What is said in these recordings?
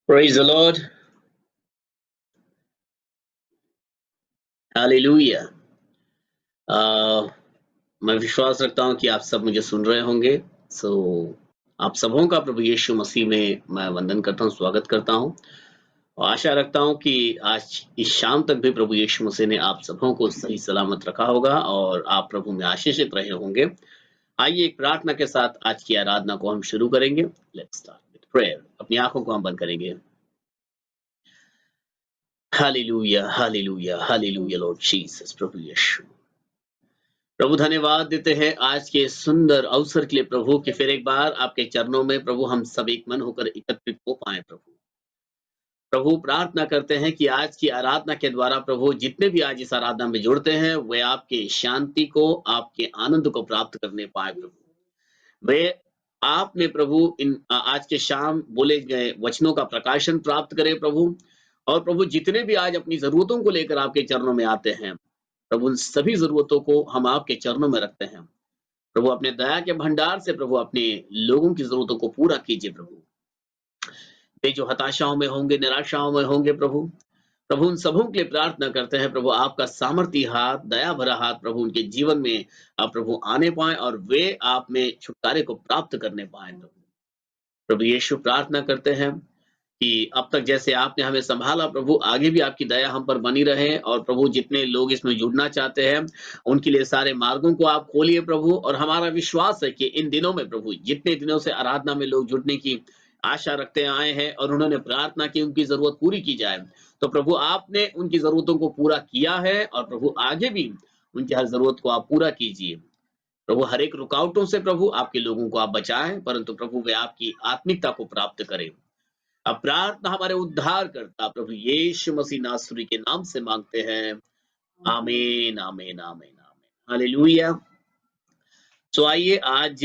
Praise the Lord. Hallelujah. मैं विश्वास रखता हूँ कि आप सब मुझे सुन रहे होंगे। सो आप सबों का प्रभु यीशु मसीह में मैं वंदन करता हूँ, स्वागत करता हूँ और आशा रखता हूँ कि आज इस शाम तक भी प्रभु यीशु मसीह ने आप सबों को सही सलामत रखा होगा और आप प्रभु में आशीषित रहे होंगे। आइए एक प्रार्थना के साथ आज की आराधना को हम शुरू करेंगे। Let's start with prayer. अपनी आंखों को हम बंद करेंगे। Hallelujah, hallelujah, hallelujah Lord Jesus. प्रभु यीशु, प्रभु धन्यवाद देते हैं आज के सुंदर अवसर के लिए प्रभु कि फिर एक बार आपके चरणों में प्रभु हम सब एक मन होकर एकत्रित हो पाए। प्रभु प्रार्थना करते हैं कि आज की आराधना के द्वारा प्रभु जितने भी आज इस आराधना में जुड़ते हैं वे आपके शांति को, आपके आनंद को प्राप्त करने पाए। प्रभु वे आपने प्रभु इन आज के शाम बोले गए वचनों का प्रकाशन प्राप्त करें प्रभु। और प्रभु जितने भी आज अपनी जरूरतों को लेकर आपके चरणों में आते हैं प्रभु, उन सभी जरूरतों को हम आपके चरणों में रखते हैं। प्रभु अपने दया के भंडार से प्रभु अपने लोगों की जरूरतों को पूरा कीजिए। प्रभु वे जो हताशाओं में होंगे, निराशाओं में होंगे प्रभु, प्रभु उन सबों के लिए प्रार्थना करते हैं प्रभु आपका सामर्थ्य हाथ, दया भरा हाथ प्रभु उनके जीवन में आप प्रभु आने पाए और वे आप में छुटकारे को प्राप्त करने पाए। प्रभु यीशु प्रार्थना करते हैं कि अब तक जैसे आपने हमें संभाला प्रभु, आगे भी आपकी दया हम पर बनी रहे और प्रभु जितने लोग इसमें जुड़ना चाहते हैं उनके लिए सारे मार्गों को आप खोलिए प्रभु। और हमारा विश्वास है कि इन दिनों में प्रभु जितने दिनों से आराधना में लोग जुड़ने की आशा रखते आए हैं और उन्होंने प्रार्थना की उनकी जरूरत पूरी की जाए, तो प्रभु आपने उनकी जरूरतों को पूरा किया है और प्रभु आगे भी उनकी हर जरूरत को आप पूरा कीजिए। प्रभु हर एक रुकावटों से प्रभु आपके लोगों को आप बचाएं, परंतु प्रभु वे आपकी आत्मिकता को प्राप्त करें। अब प्रार्थना हमारे उद्धार करता प्रभु यीशु मसीह नासरी के नाम से मांगते हैं। आमीन, आमीन, आमीन, आमीन। हालेलुया। तो आइए आज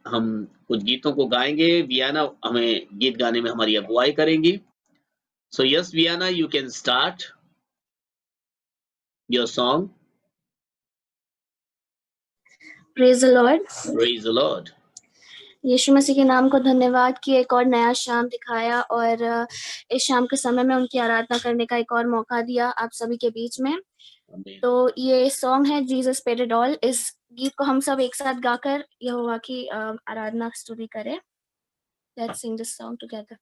हम कुछ गीतों को गाएंगे। वियाना हमें गीत गाने में हमारी अगुवाई करेंगी। So yes Viana, you can start your song. Praise the Lord. Praise the Lord. यीशु मसीह के नाम को धन्यवाद कि एक और नया शाम दिखाया और इस शाम के समय में उनकी आराधना करने का एक और मौका दिया आप सभी के बीच में। तो ये सॉन्ग है जीसस पेड इट ऑल। इस गीत को हम सब एक साथ गाकर यहोवा की आराधना स्तुति करें। Let's Singh this song together.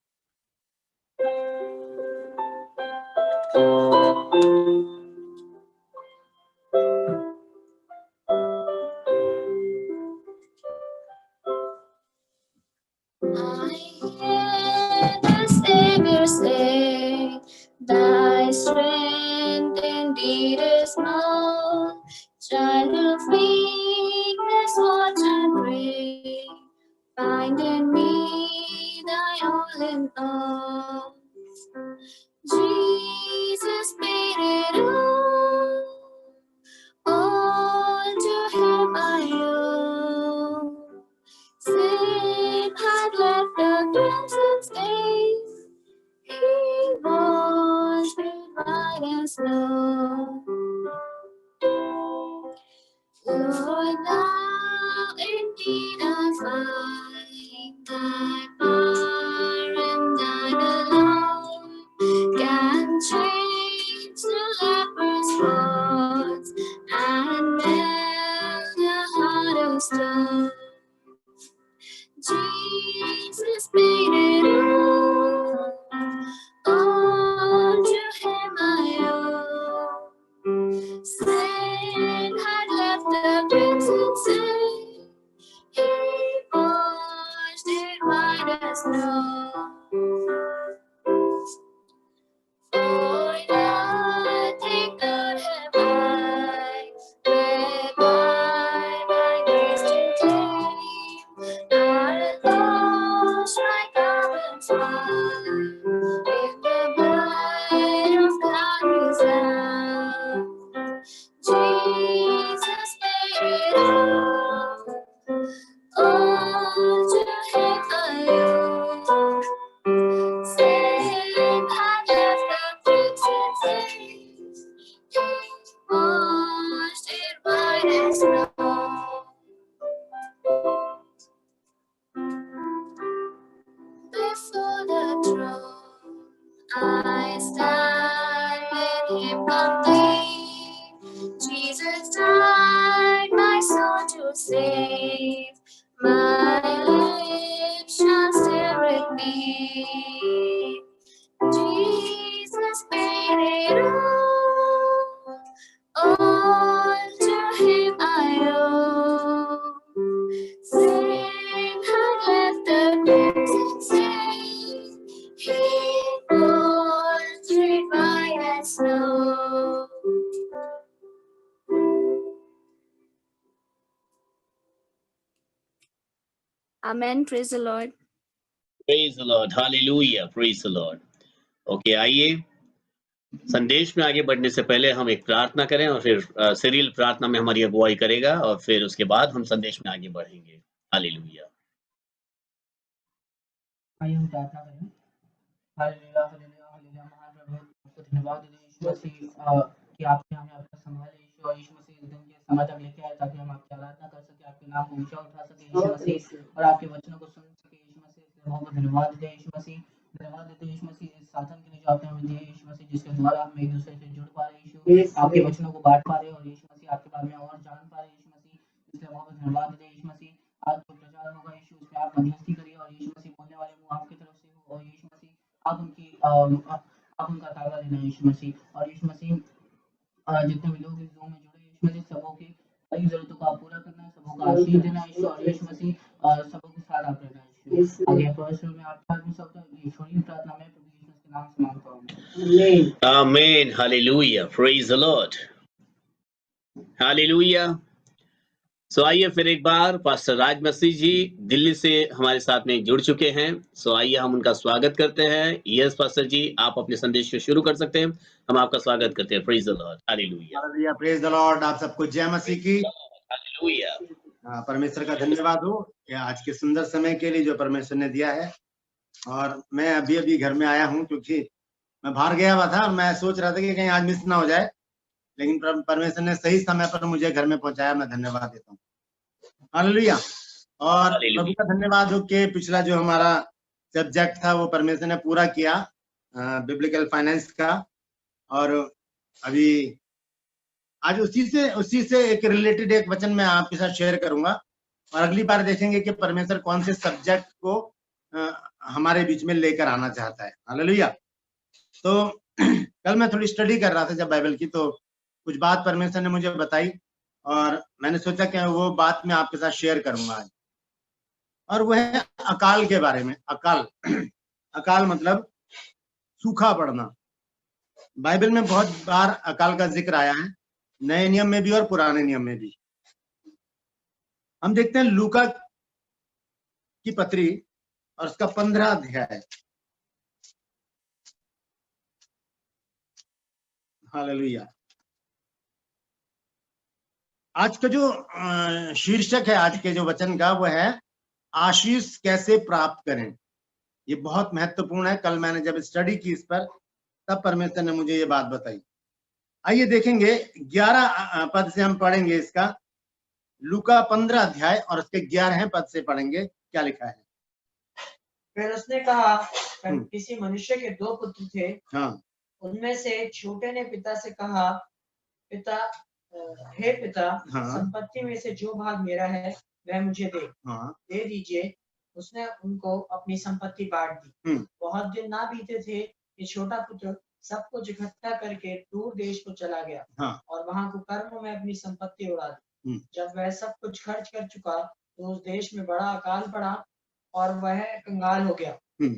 Savior say, thy strength indeed is small. Child of weakness, watch and pray. Find in me thy all in all. Jesus paid it all to him I owe. Sin had left the crimson stains. He washed it white as snow. Lord, now indeed I find thy power and thine alone can change the leper's spots and melt the heart of stone. Jesus paid it all to him I owe. Sin had left the crimson stain, he washed it white as snow. For nothing good have I, whereby my grace to claim, not lost my garments white, in the blood of Calvary's Lamb. Jesus paid it all to him I owe. Sin had left the crimson stains, he washed it white as snow. Before the throne I stand in Him complete. Jesus died my soul to save. My lips shall still repeat. Jesus paid it all to Him I owe. Sin had left the crimson stain. He washed it white as snow. Amen. Praise the Lord. Praise the Lord, hallelujah, praise the Lord. Okay, आइए संदेश में आगे बढ़ने से पहले हम एक प्रार्थना करें और फिर सिरिल प्रार्थना में हमारी अगुवाई करेगा और फिर उसके बाद हम संदेश में आगे बढ़ेंगे। हालेलुया। आइए हम प्रार्थना करें। Hallelujah, hallelujah, hallelujah. महान प्रभु, आपको धन्यवाद देते हैं यीशु मसीह कि आपने हमें आपका संभाले यीशु, और यीशु मसीह इस दिन के समय तक लेके आए ताकि हम आपकी आराधना कर सके, आपके नाम को ऊंचा उठा सके यीशु मसीह, और आपके वचनों को सुन सके यीशु मसीह। इसलिए बहुत धन्यवाद देते हैं यीशु मसीह, धन्यवाद देते हैं यीशु मसीह इस साधन के लिए जो आपने हमें दिए यीशु मसीह, जिसके द्वारा हम एक दूसरे से जुड़ पा रहे यीशु, आपके वचनों को बांट पा रहे और यीशु मसीह आपके बारे में और जान पा रहे यीशु मसीह। इसलिए बहुत धन्यवाद देते हैं यीशु मसीह। आज जो प्रचार होगा यीशु, उसमें आप मध्यस्थी करिए और यीशु मसीह बोलने वाले मुंह आपकी तरफ से हो, और यीशु मसीह आप उनका तागा देना यीशु मसीह, और यीशु मसीह जितने भी लोग इस ज़ूम में जुड़े यीशु मसीह, सबों की सारी ज़रूरतों को आप पूरा करना है, सबों का आशीष देना यीशु, और यीशु मसीह सबों के साथ आप रहना यीशु। आगे परमेश्वर में आपका आदमी सब ईश्वरीय प्रार्थना में प्रभु यीशु के नाम से मांगता हूं, आमीन। आमीन, hallelujah, praise the Lord, hallelujah. So आइए फिर एक बार पास्टर राज मसीह जी दिल्ली से हमारे साथ में जुड़ चुके हैं। सो आइए हम उनका स्वागत करते हैं। यस पास्टर जी, आप अपने संदेश को शुरू कर सकते हैं। हम आपका स्वागत करते हैं। Praise the Lord, hallelujah, hallelujah, praise the Lord. आप सबको जय मसीह की। हालेलुया। परमेश्वर का धन्यवाद हो कि आज के सुंदर समय के लिए जो परमेश्वर ने दिया है। और मैं अभी अभी घर में आया हूं, क्योंकि मैं बाहर गया हुआ था और मैं सोच रहा था कि कहीं आज मिस ना हो जाए, लेकिन परमेश्वर ने सही समय पर मुझे घर में पहुंचाया। मैं धन्यवाद देता हूँ। हालेलुया। और हालेलुया। प्रभु का धन्यवाद हो कि पिछला जो हमारा सब्जेक्ट था वो परमेश्वर ने पूरा किया, बिब्लिकल फाइनेंस का। और अभी आज उसी से एक रिलेटेड एक वचन मैं आपके साथ शेयर करूंगा, और अगली बार देखेंगे कि परमेश्वर कौन से सब्जेक्ट को हमारे बीच में लेकर आना चाहता है। हालेलुया। तो कल मैं थोड़ी स्टडी कर रहा था जब बाइबल की, तो कुछ बात परमेश्वर ने मुझे बताई और मैंने सोचा कि वो बात मैं आपके साथ शेयर करूंगा आज। और वह है अकाल के बारे में। अकाल अकाल मतलब सूखा पड़ना। बाइबल में बहुत बार अकाल का जिक्र आया है, नए नियम में भी और पुराने नियम में भी। हम देखते हैं लूका की पत्री और उसका 15 अध्याय। हालेलुया। आज का जो शीर्षक है आज के जो वचन का, वो है आशीष कैसे प्राप्त करें। ये बहुत महत्वपूर्ण है। कल मैंने जब स्टडी की इस पर, तब परमेश्वर ने मुझे ये बात बताई। आइए देखेंगे 11 पद से हम पढ़ेंगे इसका। लूका 15 अध्याय और उसके 11 पद से पढ़ेंगे। क्या लिखा है? फिर उसने कहा, किसी मनुष्य के 2 पुत्र थे। हाँ। उनमें से छोटे ने पिता से कहा, हे पिता, हाँ। संपत्ति में से जो भाग मेरा है वह मुझे दे दीजिए। उसने उनको अपनी संपत्ति बांट दी। बहुत दिन ना बीते थे कि छोटा पुत्र सब कुछ इकट्ठा करके दूर देश को चला गया। हाँ। और वहां कुकर्मों में अपनी संपत्ति उड़ा दी। जब वह सब कुछ खर्च कर चुका तो उस देश में बड़ा अकाल पड़ा और वह कंगाल हो गया।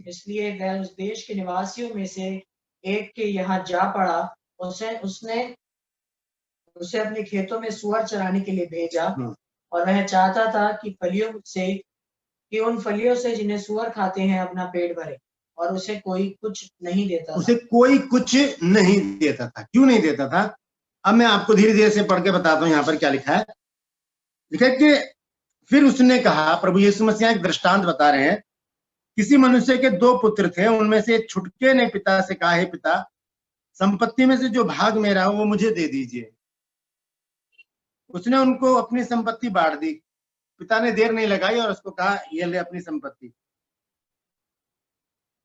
इसलिए वह उस देश के निवासियों में से एक के यहाँ जा पड़ा। उसे अपने खेतों में सुअर चराने के लिए भेजा। और वह चाहता था कि उन फलियों से जिन्हें सुअर खाते हैं अपना पेट भरे, और उसे कोई कुछ नहीं देता था। क्यों नहीं देता था? अब मैं आपको धीरे धीरे से पढ़ के बताता हूँ। यहाँ पर क्या लिखा है? लिखा है कि फिर उसने कहा, प्रभु यीशु मसीह एक दृष्टांत बता रहे हैं। किसी मनुष्य के 2 पुत्र थे। उनमें से छुटके ने पिता से कहा, हे पिता, संपत्ति में से जो भाग मेरा हो वो मुझे दे दीजिए। उसने उनको अपनी संपत्ति बांट दी। पिता ने देर नहीं लगाई और उसको कहा, ये ले अपनी संपत्ति।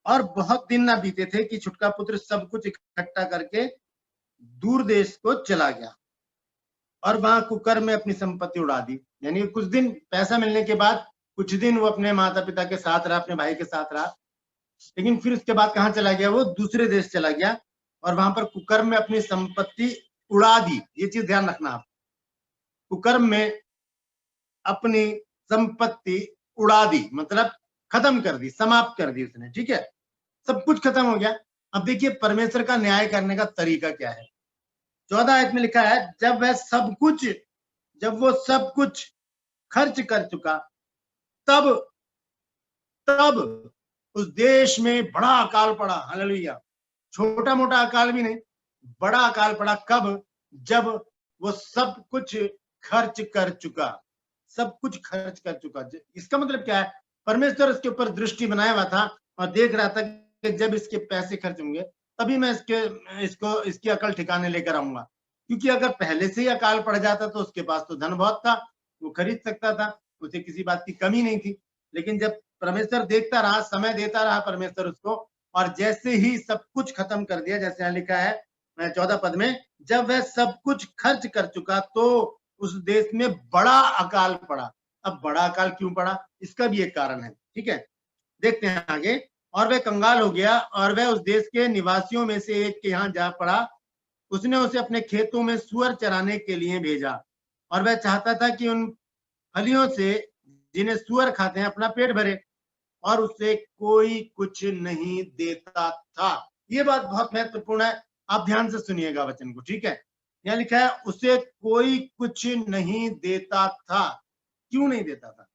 और बहुत दिन ना बीते थे कि छुटका पुत्र सब कुछ इकट्ठा करके दूर देश को चला गया और वहां कुकर में अपनी संपत्ति उड़ा दी। यानी कुछ दिन पैसा मिलने के बाद कुछ दिन वो अपने माता पिता के साथ रहा, अपने भाई के साथ रहा, लेकिन फिर उसके बाद कहाँ चला गया? वो दूसरे देश चला गया और वहां पर कुकर्म में अपनी संपत्ति उड़ा दी। ये चीज ध्यान रखना आप, कुकर्म में अपनी संपत्ति उड़ा दी मतलब खत्म कर दी, समाप्त कर दी उसने। ठीक है, सब कुछ खत्म हो गया। अब देखिए परमेश्वर का न्याय करने का तरीका क्या है। 14 आयत में लिखा है, जब वो सब कुछ खर्च कर चुका तब उस देश में बड़ा अकाल पड़ा। हालेलुया। छोटा मोटा अकाल भी नहीं, बड़ा अकाल पड़ा। कब? जब वो सब कुछ खर्च कर चुका, सब कुछ खर्च कर चुका। इसका मतलब क्या है? परमेश्वर इसके ऊपर दृष्टि बनाया हुआ था और देख रहा था कि जब इसके पैसे खर्च होंगे तभी मैं इसकी अकल ठिकाने लेकर आऊंगा। क्योंकि अगर पहले से ही अकाल पड़ जाता तो उसके पास तो धन बहुत था, वो खरीद सकता था, उसे किसी बात की कमी नहीं थी। लेकिन जब परमेश्वर देखता रहा, समय देता रहा परमेश्वर उसको, और जैसे ही सब कुछ खत्म कर दिया, जैसे यहाँ लिखा है 14 पद में, जब वह सब कुछ खर्च कर चुका तो उस देश में बड़ा अकाल पड़ा। अब बड़ा अकाल क्यों पड़ा? इसका भी एक कारण है। ठीक है, देखते हैं आगे। और वह कंगाल हो गया और वह उस देश के निवासियों में से एक के यहाँ जा पड़ा। उसने उसे अपने खेतों में सूअर चराने के लिए भेजा और वह चाहता था कि उन फलियों से जिन्हें सूअर खाते हैं अपना पेट भरे, और उसे कोई कुछ नहीं देता था। ये बात बहुत महत्वपूर्ण है, आप ध्यान से सुनिएगा वचन को। ठीक है, यहाँ लिखा है उसे कोई कुछ नहीं देता था। क्यों नहीं देता था?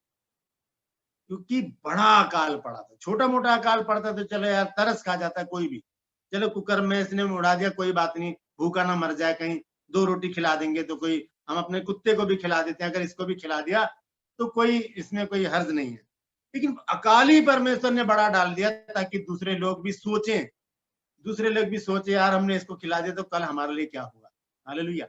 क्योंकि बड़ा अकाल पड़ा था। छोटा मोटा अकाल पड़ता तो चलो यार तरस खा जाता कोई भी, चलो कुकर में इसने उड़ा दिया, कोई बात नहीं, भूखा ना मर जाए, कहीं 2 रोटी खिला देंगे तो कोई, हम अपने कुत्ते को भी खिला देते हैं, अगर इसको भी खिला दिया तो कोई इसमें कोई हर्ज नहीं है। लेकिन अकाल ही परमेश्वर ने बड़ा डाल दिया ताकि दूसरे लोग भी सोचे यार हमने इसको खिला दिया तो कल हमारे लिए क्या होगा। हालेलुया,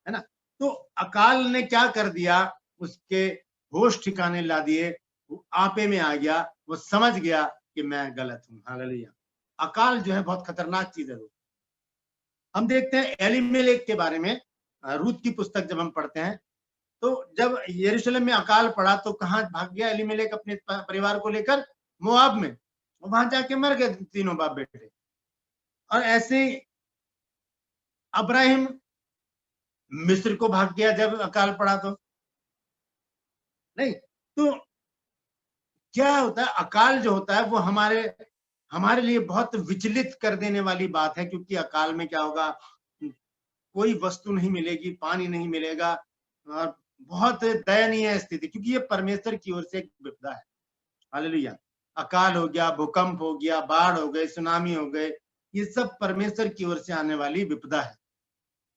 है ना। तो अकाल ने क्या कर दिया? उसके होश ठिकाने ला दिए, वो आपे में आ गया, वो समझ गया कि मैं गलत हूं। हालेलुया। अकाल जो है बहुत खतरनाक चीज है। हम देखते हैं एलीमेलेक के बारे में, रूत की पुस्तक जब हम पढ़ते हैं तो जब यरूशलेम में अकाल पड़ा तो कहां भाग गया एलीमेलेक? अपने परिवार को लेकर मोआब में, वहां जाके मर गए तीनों बाप बेटे। और ऐसे अब्राहिम मिस्र को भाग गया जब अकाल पड़ा तो नहीं। तो क्या होता है? अकाल जो होता है वो हमारे लिए बहुत विचलित कर देने वाली बात है, क्योंकि अकाल में क्या होगा? कोई वस्तु नहीं मिलेगी, पानी नहीं मिलेगा, और बहुत दयनीय स्थिति, क्योंकि ये परमेश्वर की ओर से एक विपदा है। हालेलुया। अकाल हो गया, भूकंप हो गया, बाढ़ हो गए, सुनामी हो गए, ये सब परमेश्वर की ओर से आने वाली विपदा है।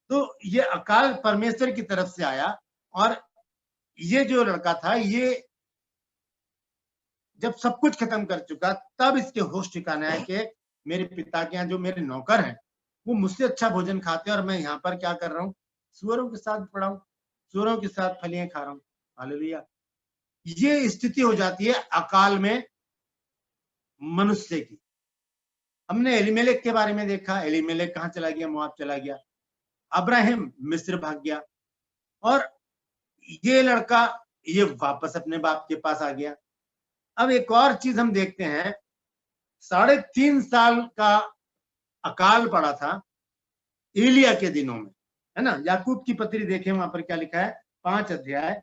तो ये अकाल परमेश्वर की तरफ से आया, और ये जो लड़का था, ये जब सब कुछ खत्म कर चुका तब इसके होश ठिकाने आए कि मेरे पिता के यहाँ जो मेरे नौकर हैं वो मुझसे अच्छा भोजन खाते हैं और मैं यहाँ पर क्या कर रहा हूँ? सूअरों के साथ पड़ा हूँ, सूअरों के साथ फलियां खा रहा हूँ। हालेलुया। ये स्थिति हो जाती है अकाल में मनुष्य की। हमने एलीमेलेक के बारे में देखा, एलीमेलेक कहाँ चला गया? मोआब चला गया। अब्राहिम मिस्र भाग गया, और ये लड़का ये वापस अपने बाप के पास आ गया। अब एक और चीज हम देखते हैं, 3.5 साल का अकाल पड़ा था एलिया के दिनों में, है ना। याकूब की पत्री देखें, वहां पर क्या लिखा है? 5 अध्याय,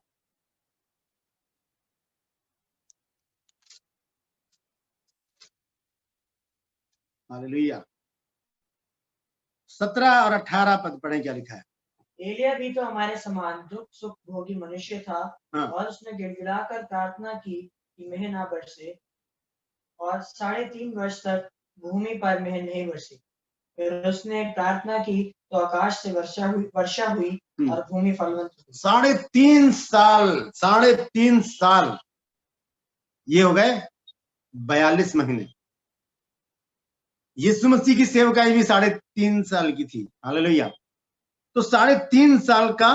हालेलुया, 17 और 18 पद पढ़े, क्या लिखा है? एलिया भी तो हमारे समान दुख सुख भोगी मनुष्य था। हाँ। और उसने गिड़गिड़ाकर प्रार्थना की कि मेह ना बरसे, और 3.5 वर्ष तक भूमि पर मेह नहीं बरसी। फिर उसने प्रार्थना की तो आकाश से वर्षा हुई और भूमि फलवंत हुई। 3.5 साल ये हो गए 42 महीने। यीशु मसीह की सेवकाई भी 3.5 साल की थी। हालेलुया। तो 3.5 साल का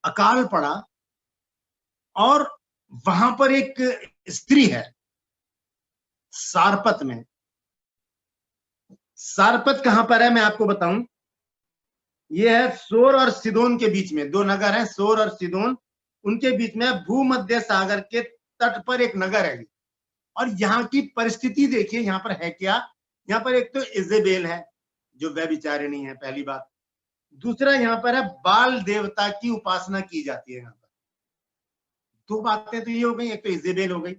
अकाल पड़ा, और वहां पर एक स्त्री है सारपत में। सारपत कहां पर है मैं आपको बताऊं, ये है सोर और सिदोन के बीच में, दो नगर हैं सोर और सिदोन, उनके बीच में भूमध्य सागर के तट पर एक नगर है। और यहाँ की परिस्थिति देखिए, यहाँ पर है क्या, यहाँ पर एक तो इजेबेल है जो व्यभिचारिणी है, पहली बात। दूसरा यहाँ पर है बाल देवता की उपासना की जाती है। यहाँ पर दो बातें तो ये हो गई, एक तो इजेबेल हो गई,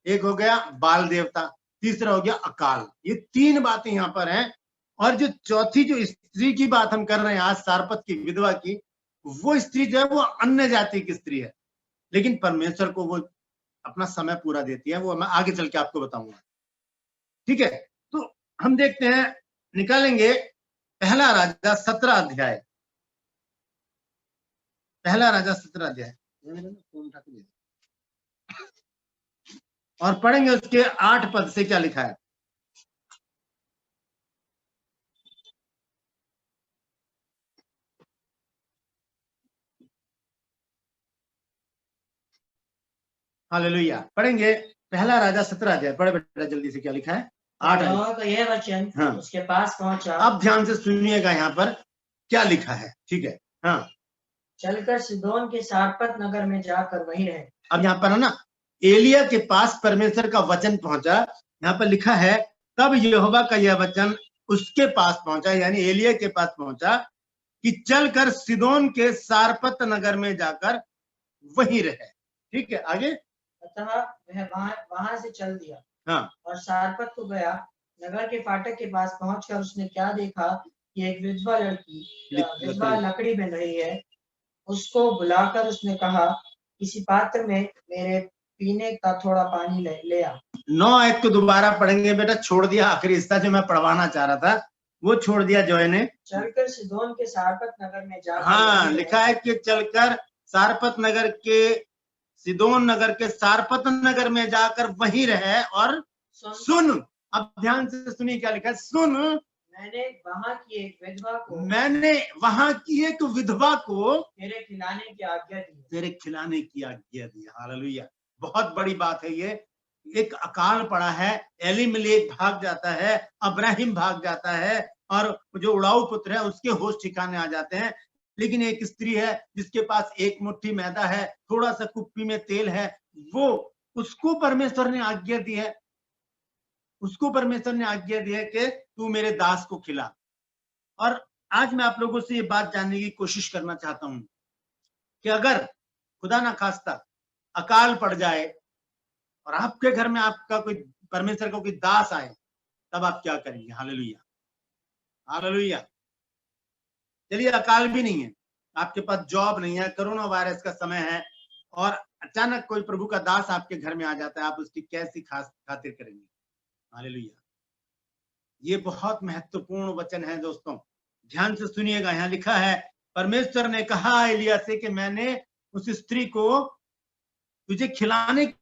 एक हो गया बाल देवता, तीसरा हो गया अकाल। ये तीन बातें यहाँ पर हैं। और जो चौथी जो स्त्री की बात हम कर रहे हैं आज, सारपत की विधवा की, वो स्त्री जो है वो अन्य जाति की स्त्री है, लेकिन परमेश्वर को वो अपना समय पूरा देती है। वो मैं आगे चल के आपको बताऊंगा, ठीक है। तो हम देखते हैं, निकालेंगे पहला राजा 17 अध्याय, पहला राजा 17 अध्याय, और पढ़ेंगे उसके 8 पद से क्या लिखा है। हालेलुया। पढ़ेंगे पहला राजा 17 अध्याय, पढ़े बेटा जल्दी से, क्या लिखा है। 8 तो यह वचन हाँ। उसके पास पहुंचा। अब ध्यान से सुनिएगा यहाँ पर क्या लिखा है, ठीक है। हाँ, चलकर सिदोन के सारपत नगर में जाकर वहीं रहे। अब यहाँ पर है ना, एलिया के पास परमेश्वर का वचन पहुंचा। यहाँ पर लिखा है तब यहोवा का यह वचन उसके पास पहुंचा, यानी एलिया के पास पहुंचा कि चलकर सिदोन के सारपत नगर में जाकर वहीं रहे। ठीक है, आगे। अतः वह वहां से चल दिया। हाँ, और सारपत को गया। नगर के फाटक के पास पहुंचकर उसने क्या देखा कि एक विधवा लकड़ी बन रही है। उसको बुलाकर उसने कहा, किसी पात्र में मेरे पीने का थोड़ा पानी ले आ। 9 आयत को दोबारा पढ़ेंगे बेटा, छोड़ दिया आखिरी हिस्सा जो मैं पढ़वाना चाह रहा था, वो छोड़ दिया जॉय ने। चलकर सिदोन के सारपत नगर में जाकर, हाँ, लिखा है कि चलकर सारपत नगर के, सिदोन नगर के सारपत नगर में जाकर वहीं रहे। और सुन, अब ध्यान से सुनिए क्या लिखा है, सुन, मैंने वहां की एक विधवा को तेरे खिलाने की आज्ञा दी। तेरे खिलाने की आज्ञा दी। हालेलुया, बहुत बड़ी बात है ये। एक अकाल पड़ा है, एलीमेलेक भाग जाता है, अब्राहिम भाग जाता है, और जो उड़ाऊ पुत्र है उसके होश ठिकाने आ जाते हैं। लेकिन एक स्त्री है जिसके पास एक मुट्ठी मैदा है, थोड़ा सा कुप्पी में तेल है, वो, उसको परमेश्वर ने आज्ञा दी है, उसको परमेश्वर ने आज्ञा दी है कि तू मेरे दास को खिला। और आज मैं आप लोगों से ये बात जानने की कोशिश करना चाहता हूं कि अगर खुदा ना खास्ता अकाल पड़ जाए और आपके घर में आपका कोई परमेश्वर का कोई दास आए, तब आप क्या करेंगे। Hallelujah, hallelujah. चलिए, अकाल भी नहीं है, आपके पास जॉब नहीं है, कोरोना वायरस का समय है, और अचानक कोई प्रभु का दास आपके घर में आ जाता है, आप उसकी कैसी खातिर करेंगे। हालेलुया, ये बहुत महत्वपूर्ण वचन है दोस्तों, ध्यान से सुनिएगा। यहाँ लिखा है, परमेश्वर ने कहा एलिया से कि मैंने उस स्त्री को तुझे खिलाने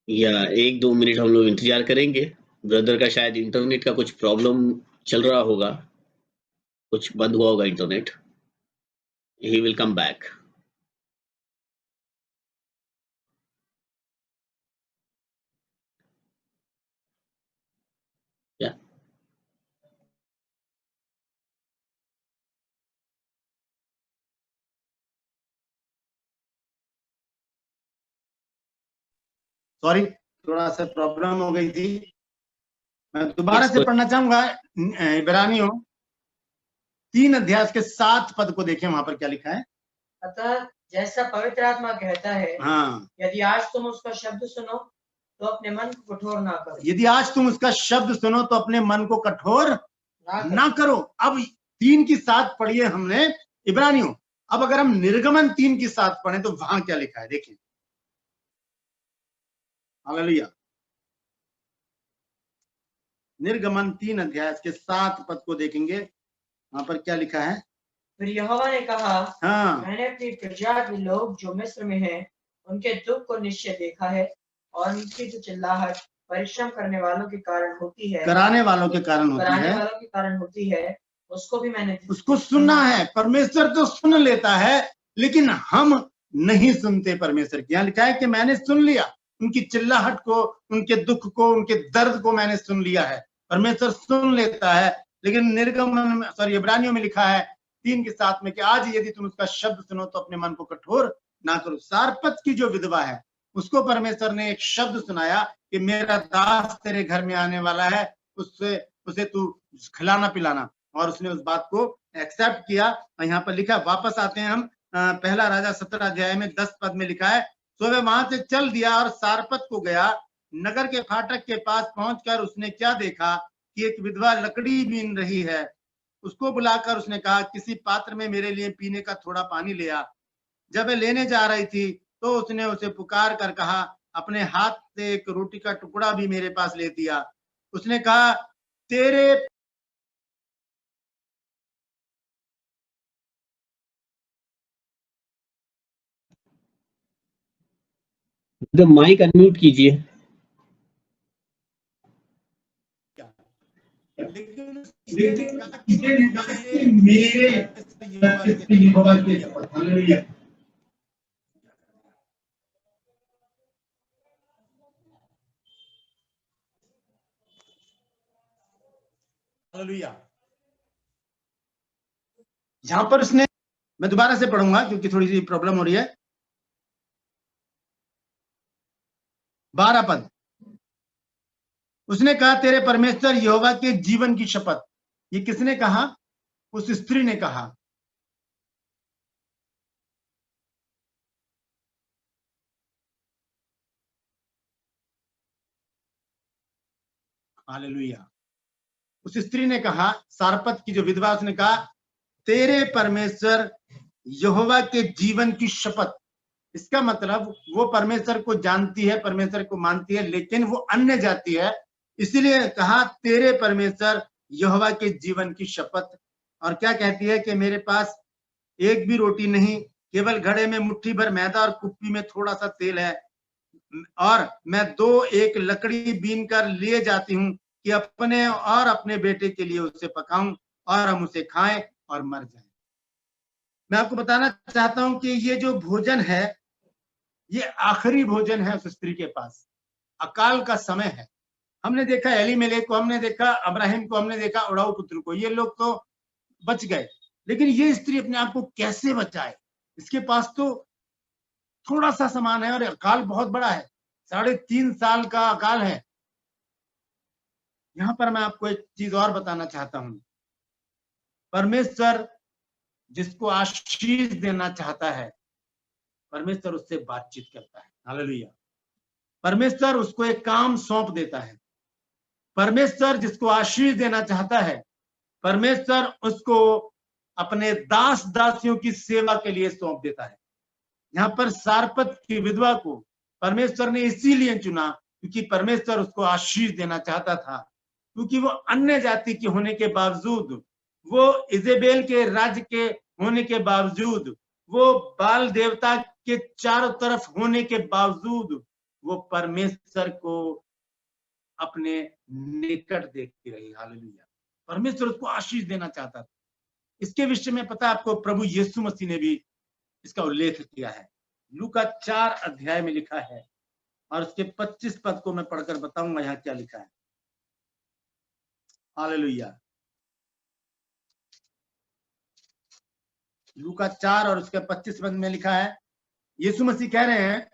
या 1-2 मिनट हम लोग इंतजार करेंगे। ब्रदर का शायद इंटरनेट का कुछ प्रॉब्लम चल रहा होगा, कुछ बंद हुआ होगा internet. He will come back. या सॉरी, थोड़ा सा प्रॉब्लम हो गई थी, मैं दोबारा से पढ़ना चाहूंगा इब्रानियों 3 अध्याय के 7 पद को देखें, वहां पर क्या लिखा है। अतः जैसा पवित्र आत्मा कहता है, हाँ, यदि आज तुम उसका शब्द सुनो तो अपने मन को कठोर ना करो। यदि आज तुम उसका शब्द सुनो तो अपने मन को कठोर ना करो। अब 3 की 7 पढ़िए हमने इब्रानियों। अब अगर हम निर्गमन 3 की 7 पढ़ें तो वहां क्या लिखा है, देखिए। हालेलुया। निर्गमन 3 अध्याय के 7 पद को देखेंगे, वहां पर क्या लिखा है। फिर यहोवा ने कहा, हाँ, मैंने अपनी प्रजा के लोग जो मिस्र में हैं, उनके दुख को निश्चय देखा है, और उनकी जो चिल्लाहट परिश्रम करने वालों के कारण होती है, कराने वालों के कारण होती है, उसको भी मैंने उसको सुनना है। परमेश्वर तो सुन लेता है, लेकिन हम नहीं सुनते परमेश्वर की। यहाँ लिखा है कि मैंने सुन लिया उनकी चिल्लाहट को, उनके दुख को, उनके दर्द को मैंने सुन लिया है। परमेश्वर सुन लेता है, लेकिन निर्गमन में इब्रानियों में लिखा है 3 के 7 में कि आज यदि तुम उसका शब्द सुनो तो अपने मन को कठोर ना करो। सारपत की जो विधवा है उसको परमेश्वर ने एक शब्द सुनाया कि मेरा दास तेरे घर में आने वाला है, उसे तू खिलाना पिलाना, और उसने उस बात को एक्सेप्ट किया। यहाँ पर लिखा, वापस आते हैं हम पहला राजा 17 अध्याय में 10 पद में लिखा है, तो वह वहां से चल दिया और सारपत को गया। नगर के फाटक के पास पहुंचकर उसने क्या देखा कि एक विधवा लकड़ी बीन रही है। उसको बुलाकर उसने कहा, किसी पात्र में मेरे लिए पीने का थोड़ा पानी ले आ। जब वह लेने जा रही थी तो उसने उसे पुकार कर कहा, अपने हाथ से एक रोटी का टुकड़ा भी मेरे पास ले दिया। उसने कहा, तेरे माइक अनम्यूट कीजिए। यहाँ पर उसने, मैं दोबारा से पढ़ूंगा क्योंकि थोड़ी सी प्रॉब्लम हो रही है। 12 पद, उसने कहा, तेरे परमेश्वर यहोवा के जीवन की शपथ। ये किसने कहा? उस स्त्री ने कहा। हालेलुया। उस स्त्री ने कहा, सारपत की जो विधवा, उसने कहा, तेरे परमेश्वर यहोवा के जीवन की शपथ। इसका मतलब वो परमेश्वर को जानती है, परमेश्वर को मानती है, लेकिन वो अन्य जाति है, इसीलिए कहा तेरे परमेश्वर यहोवा के जीवन की शपथ। और क्या कहती है कि मेरे पास एक भी रोटी नहीं, केवल घड़े में मुट्ठी भर मैदा और कुप्पी में थोड़ा सा तेल है, और मैं 1 लकड़ी बीन कर लिए जाती हूँ कि अपने और अपने बेटे के लिए उसे पकाऊं और हम उसे खाएं और मर जाएं। मैं आपको बताना चाहता हूं कि ये जो भोजन है, ये आखिरी भोजन है उस स्त्री के पास। अकाल का समय है। हमने देखा एलीमेलेक को, हमने देखा अब्राहिम को, हमने देखा उड़ाऊ पुत्र को, ये लोग तो बच गए, लेकिन ये स्त्री अपने आप को कैसे बचाए? इसके पास तो थोड़ा सा सामान है और अकाल बहुत बड़ा है, 3.5 साल का अकाल है। यहां पर मैं आपको एक चीज और बताना चाहता हूं। परमेश्वर जिसको आशीष देना चाहता है, परमेश्वर उससे बातचीत करता है। हालेलुया। परमेश्वर उसको एक काम सौंप देता है। परमेश्वर जिसको आशीष देना चाहता है, परमेश्वर उसको अपने दास दासियों की सेवा के लिए सौंप देता है। यहाँ पर सारपत की विधवा को परमेश्वर ने इसीलिए चुना क्योंकि परमेश्वर उसको आशीष देना चाहता था, क्योंकि वो अन्य जाति के होने के बावजूद, वो इजेबेल के राज्य के होने के बावजूद, वो बाल देवता के चारों तरफ होने के बावजूद, वो परमेश्वर को अपने निकट देखती रही। हालेलुया। परमेश्वर उसको आशीष देना चाहता था। इसके विषय में पता आपको प्रभु यीशु मसीह ने भी इसका उल्लेख किया है। लूका 4 अध्याय में लिखा है, और उसके 25 पद को मैं पढ़कर बताऊंगा यहाँ क्या लिखा है। हालेलुया। लूका 4 और उसके 25 पद में लिखा है, यीशु मसीह कह रहे हैं,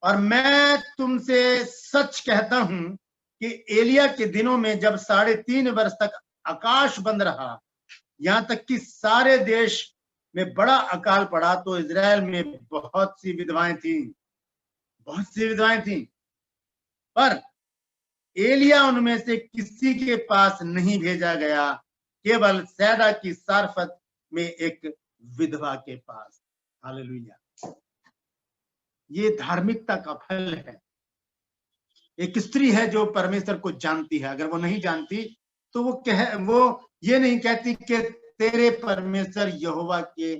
और मैं तुमसे सच कहता हूं कि एलिया के दिनों में जब 3.5 वर्ष तक आकाश बंद रहा, यहाँ तक कि सारे देश में बड़ा अकाल पड़ा, तो इजराइल में बहुत सी विधवाएं थी, पर एलिया उनमें से किसी के पास नहीं भेजा गया, केवल सैदा की सारफत में एक विधवा के पास। हालेलुया। ये धार्मिकता का फल है। एक स्त्री है जो परमेश्वर को जानती है। अगर वो नहीं जानती तो वो ये नहीं कहती कि तेरे परमेश्वर यहोवा के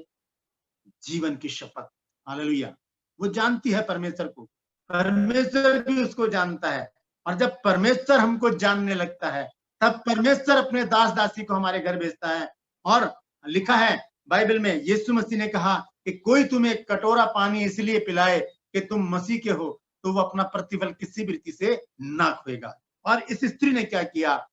जीवन की शपथ। हालेलुया। वो जानती है परमेश्वर को, परमेश्वर भी उसको जानता है। और जब परमेश्वर हमको जानने लगता है, तब परमेश्वर अपने दास दासी को हमारे घर भेजता है। और लिखा है बाइबल में, यीशु मसीह ने कहा कि कोई तुम्हें एक कटोरा पानी इसलिए पिलाए कि तुम मसीह के हो, तो वो अपना प्रतिफल किसी भी रीति से ना खोएगा। और इस स्त्री ने क्या किया?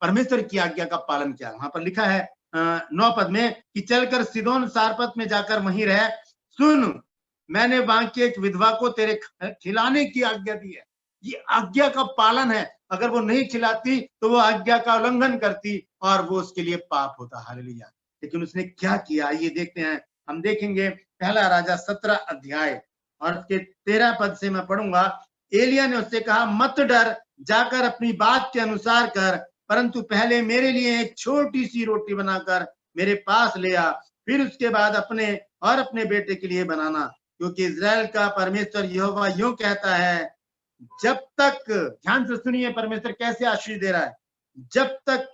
परमेश्वर की आज्ञा का पालन किया। वहां पर लिखा है 9 पद में कि चलकर सिदोन सारपत में जाकर वहीं रह। सुन, मैंने वहां की एक विधवा को तेरे खिलाने की आज्ञा दी है। ये आज्ञा का पालन है। अगर वो नहीं खिलाती तो वो आज्ञा का उल्लंघन करती और वो उसके लिए पाप होता। हालेलुया। लेकिन उसने क्या किया, ये देखते हैं। हम देखेंगे पहला राजा 17 अध्याय और उसके 13 पद से मैं पढ़ूंगा। एलिया ने उससे कहा, मत डर, जाकर अपनी बात के अनुसार कर, परंतु पहले मेरे लिए एक छोटी सी रोटी बनाकर मेरे पास ले आ, फिर उसके बाद अपने और अपने बेटे के लिए बनाना, क्योंकि इजराइल का परमेश्वर यहोवा यूं कहता है, जब तक, ध्यान से सुनिए परमेश्वर कैसे आशीष दे रहा है, जब तक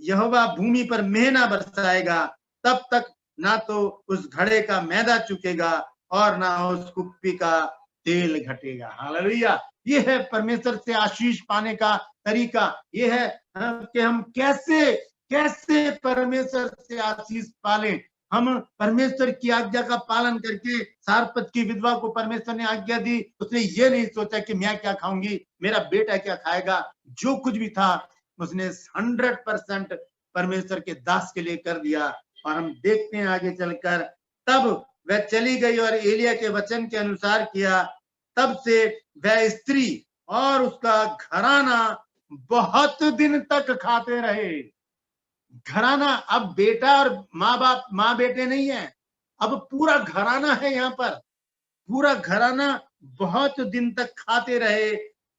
यहोवा भूमि पर मेंह ना बरसाएगा, तब तक ना तो उस घड़े का मैदा चुकेगा और ना उस कुप्पी का तेल घटेगा। हालेलुया। ये है परमेश्वर से आशीष पाने का तरीका। ये है कि हम कैसे परमेश्वर से आशीष पालें। हम परमेश्वर की आज्ञा का पालन करके, सारपत की विधवा को परमेश्वर ने आज्ञा दी, उसने ये नहीं सोचा कि मैं क्या खाऊंगी, मेरा बेटा क्या खाएगा। जो कुछ भी था उसने 100% परमेश्वर के दास के लिए कर दिया। और हम देखते हैं आगे चलकर, तब वह चली गई और एलिया के वचन के अनुसार किया। तब से वह स्त्री और उसका घराना बहुत दिन तक खाते रहे। घराना, अब बेटा और माँ बेटे नहीं है, अब पूरा घराना है। यहाँ पर पूरा घराना बहुत दिन तक खाते रहे,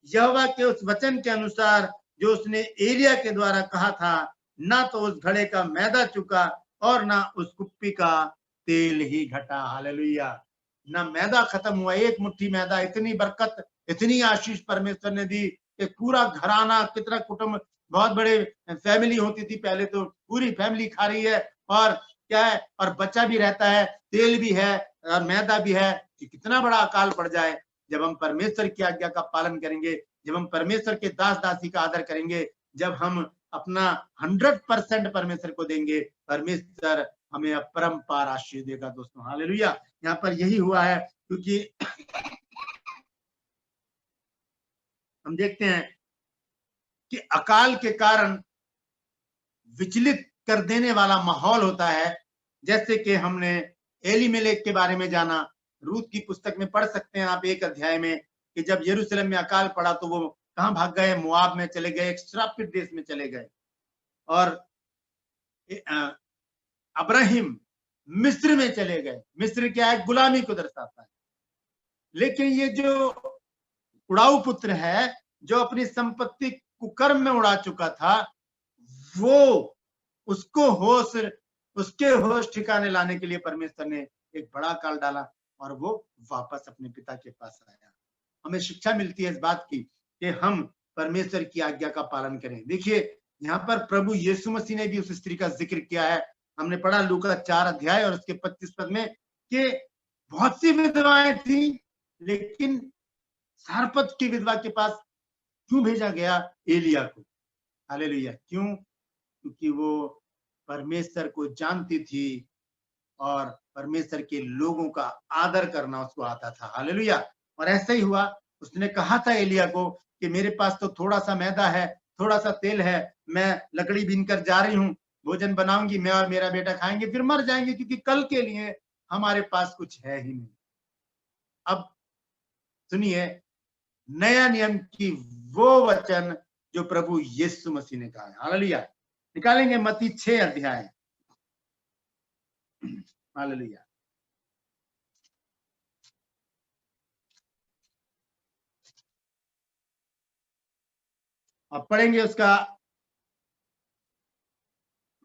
यहोवा के उस वचन के अनुसार जो उसने एलिया के द्वारा कहा था। ना तो उस घड़े का मैदा चुका और ना उस कुप्पी का तेल ही घटा। हालेलुया। ना मैदा खत्म हुआ, एक मुट्ठी मैदा, इतनी बरकत, इतनी आशीष परमेश्वर ने दी कि पूरा घराना, कितना कुटुंब, बहुत बड़े फैमिली होती थी पहले, तो पूरी फैमिली खा रही है। और क्या है, और बच्चा भी रहता है, तेल भी है और मैदा भी है। कि कितना बड़ा अकाल पड़ जाए जब हम परमेश्वर की आज्ञा का पालन करेंगे, जब हम परमेश्वर के दास दासी का आदर करेंगे, जब हम अपना 100% परमेश्वर को देंगे, परमेश्वर हमें अपरंपार आशीष देगा। दोस्तों हालेलुया। यहाँ पर यही हुआ है, क्योंकि हम देखते हैं कि अकाल के कारण विचलित कर देने वाला माहौल होता है। जैसे कि हमने एलीमेलेक के बारे में जाना, रूत की पुस्तक में पढ़ सकते हैं आप 1 अध्याय में, कि जब यरूशलेम में अकाल पड़ा तो वो कहां भाग गए? मोआब में चले गए, एक श्रापित देश में चले गए। और अब्राहिम मिस्र में चले गए। मिस्र क्या है? गुलामी को दर्शाता है। लेकिन ये जो उड़ाऊ पुत्र है, जो अपनी संपत्ति कुकर्म में उड़ा चुका था, वो उसके होश ठिकाने लाने के लिए परमेश्वर ने एक बड़ा काल डाला और वो वापस अपने पिता के पास आया। हमें शिक्षा मिलती है इस बात की कि हम परमेश्वर की आज्ञा का पालन करें। देखिए यहाँ पर प्रभु यीशु मसीह ने भी उस स्त्री का जिक्र किया है। हमने पढ़ा लूका 4 अध्याय और उसके 25 पद में कि बहुत सी विधवाएं थी, लेकिन सारपत की विधवा के पास क्यों भेजा गया? एलिया को। हालेलुया। क्यों? क्योंकि वो परमेश्वर को जानती थी और परमेश्वर के लोगों का आदर करना उसको आता था। हालेलुया। और ऐसा ही हुआ, उसने कहा था एलिया को कि मेरे पास तो थोड़ा सा मैदा है, थोड़ा सा तेल है, मैं लकड़ी बीन कर जा रही हूँ, भोजन बनाऊंगी, मैं और मेरा बेटा खाएंगे, फिर मर जाएंगे, क्योंकि कल के लिए हमारे पास कुछ है ही नहीं। अब सुनिए, नया नियम की वो वचन जो प्रभु यीशु मसीह ने कहा है। हालेलुया। निकालेंगे मत्ती 6 अध्याय। हालेलुया। अब पढ़ेंगे उसका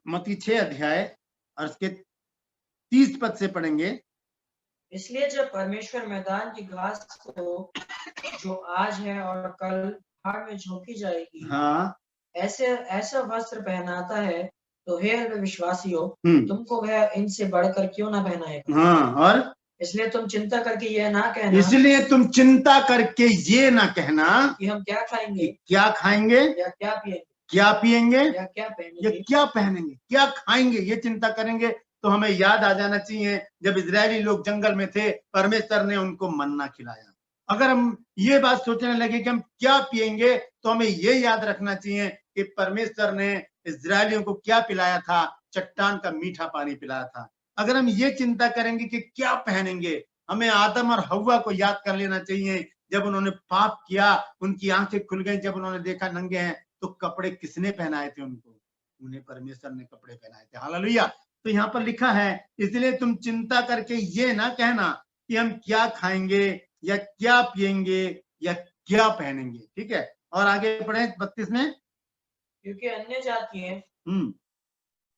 मत्ती 6 अध्याय और उसके 30 पद से पढ़ेंगे। इसलिए जब परमेश्वर मैदान की घास को जो आज है और कल भाड़ में झोंकी जाएगी, हाँ, ऐसा वस्त्र पहनाता है, तो हे अल्पविश्वासियों, हम्म, तुमको वह इनसे बढ़कर क्यों ना पहनाएगा। हाँ, और इसलिए तुम चिंता करके ये ना कहना, इसलिए तुम चिंता करके ये ना कहना कि हम क्या कि खाएंगे क्या खाएंगे, या क्या पिएंगे क्या पिएंगे, या क्या या पहनेंगे। क्या पहनेंगे, क्या खाएंगे, ये चिंता करेंगे तो हमें याद आ जाना चाहिए जब इजरायली लोग जंगल में थे, परमेश्वर ने उनको मन्ना खिलाया। अगर हम ये बात सोचने लगे कि हम क्या पिएंगे, तो हमें ये याद रखना चाहिए कि परमेश्वर ने इजरायलियों को क्या पिलाया था, चट्टान का मीठा पानी पिलाया था। अगर हम ये चिंता करेंगे कि क्या पहनेंगे, हमें आदम और हव्वा को याद कर लेना चाहिए। जब उन्होंने पाप किया, उनकी आंखें खुल गई, जब उन्होंने देखा नंगे हैं, तो कपड़े किसने पहनाए थे उनको? उन्हें परमेश्वर ने कपड़े पहनाए थे। हालेलुया। तो यहाँ पर लिखा है, इसलिए तुम चिंता करके ये ना कहना कि हम क्या खाएंगे या क्या पिएंगे या क्या पहनेंगे। ठीक है, और आगे पढ़े 32 में। क्योंकि अन्य जातियां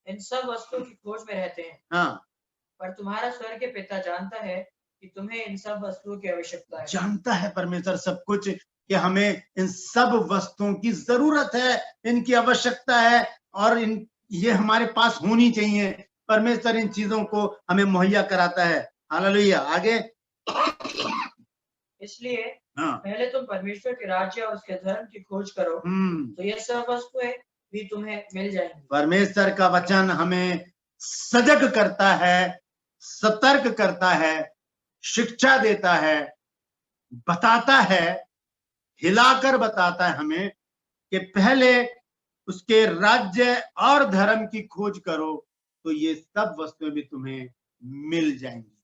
इन सब वस्तुओं की खोज में रहते हैं, हाँ, पर तुम्हारा स्वर्ग के पिता जानता है कि तुम्हें इन सब वस्तुओं की आवश्यकता है। जानता है परमेश्वर सब कुछ कि हमें इन सब वस्तुओं की जरूरत है, इनकी आवश्यकता है, और ये हमारे पास होनी चाहिए। परमेश्वर इन चीजों को हमें मुहैया कराता है। हालेलुया। आगे। इसलिए हाँ, पहले तुम परमेश्वर के राज्य और उसके धर्म की खोज करो, तो ये सब वस्तुएं भी तुम्हें मिल जाएंगी। परमेश्वर का वचन हमें सजग करता है, सतर्क करता है, शिक्षा देता है, बताता है, हिलाकर बताता है हमें कि पहले उसके राज्य और धर्म की खोज करो, तो ये सब वस्तुएं भी तुम्हें मिल जाएंगी।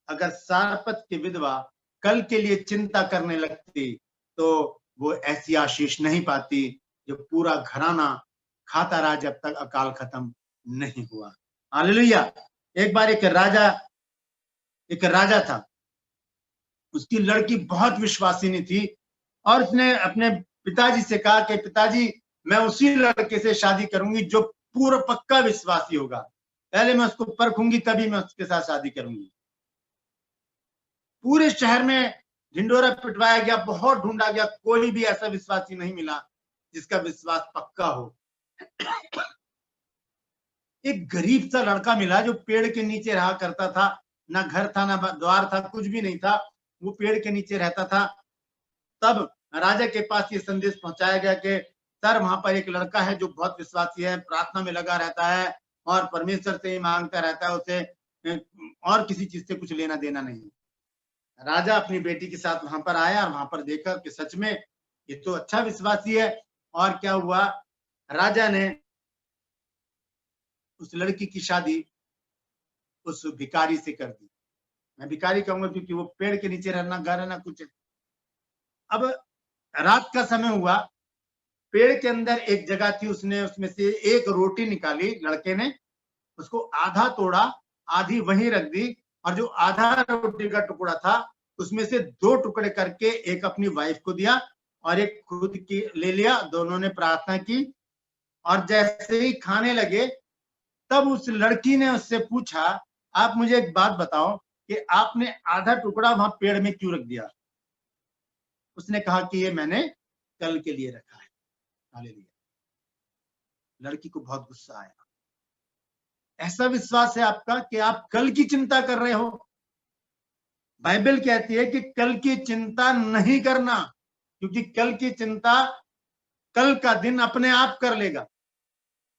अगर सारपत की विधवा कल के लिए चिंता करने लगती, तो वो ऐसी आशीष नहीं पाती जो पूरा घराना खाता रहा जब तक अकाल खत्म नहीं हुआ। हालेलुया। एक बार एक राजा था, उसकी लड़की बहुत विश्वासिनी थी, और उसने अपने पिताजी से कहा कि पिताजी, मैं उसी लड़के से शादी करूंगी जो पूरा पक्का विश्वासी होगा। पहले मैं उसको परखूंगी, तभी मैं उसके साथ शादी करूंगी। पूरे शहर में ढिंडोरा पिटवाया गया, बहुत ढूंढा गया, कोई भी ऐसा विश्वासी नहीं मिला जिसका विश्वास पक्का हो। एक गरीब सा लड़का मिला जो पेड़ के नीचे रहा करता था, ना घर था, ना द्वार था, कुछ भी नहीं था, वो पेड़ के नीचे रहता था। तब राजा के पास ये संदेश पहुंचाया गया कि सर, वहां पर एक लड़का है जो बहुत विश्वासी है, प्रार्थना में लगा रहता है और परमेश्वर से ही मांगता रहता है, उसे और किसी चीज से कुछ लेना देना नहीं। राजा अपनी बेटी के साथ वहां पर आया और वहां पर देखा कि सच में ये तो अच्छा विश्वासी है। और क्या हुआ, राजा ने उस लड़की की शादी उस भिखारी से कर दी। मैं भिखारी कहूंगा क्योंकि वो पेड़ के नीचे रहना, घर रहना कुछ। अब रात का समय हुआ, पेड़ के अंदर एक जगह थी, उसने उसमें से एक रोटी निकाली, लड़के ने उसको आधा तोड़ा, आधी वहीं रख दी, और जो आधा रोटी का टुकड़ा था उसमें से 2 टुकड़े करके एक अपनी वाइफ को दिया और एक खुद की ले लिया। दोनों ने प्रार्थना की, और जैसे ही खाने लगे तब उस लड़की ने उससे पूछा, आप मुझे एक बात बताओ कि आपने आधा टुकड़ा वहां पेड़ में क्यों रख दिया? उसने कहा कि ये मैंने कल के लिए रखा है। हालेलुया। लड़की को बहुत गुस्सा आया। ऐसा विश्वास है आपका कि आप कल की चिंता कर रहे हो? बाइबल कहती है कि कल की चिंता नहीं करना, क्योंकि कल की चिंता कल का दिन अपने आप कर लेगा।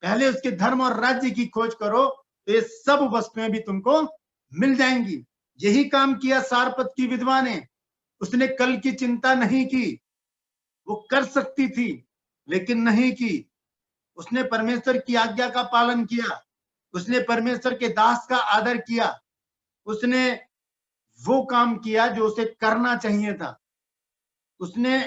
पहले उसके धर्म और राज्य की खोज करो, तो ये सब वस्तुएं भी तुमको मिल जाएंगी। यही काम किया सारपत की विधवा ने। उसने कल की चिंता नहीं की, वो कर सकती थी लेकिन नहीं की। उसने परमेश्वर की आज्ञा का पालन किया, उसने परमेश्वर के दास का आदर किया, उसने वो काम किया जो उसे करना चाहिए था। उसने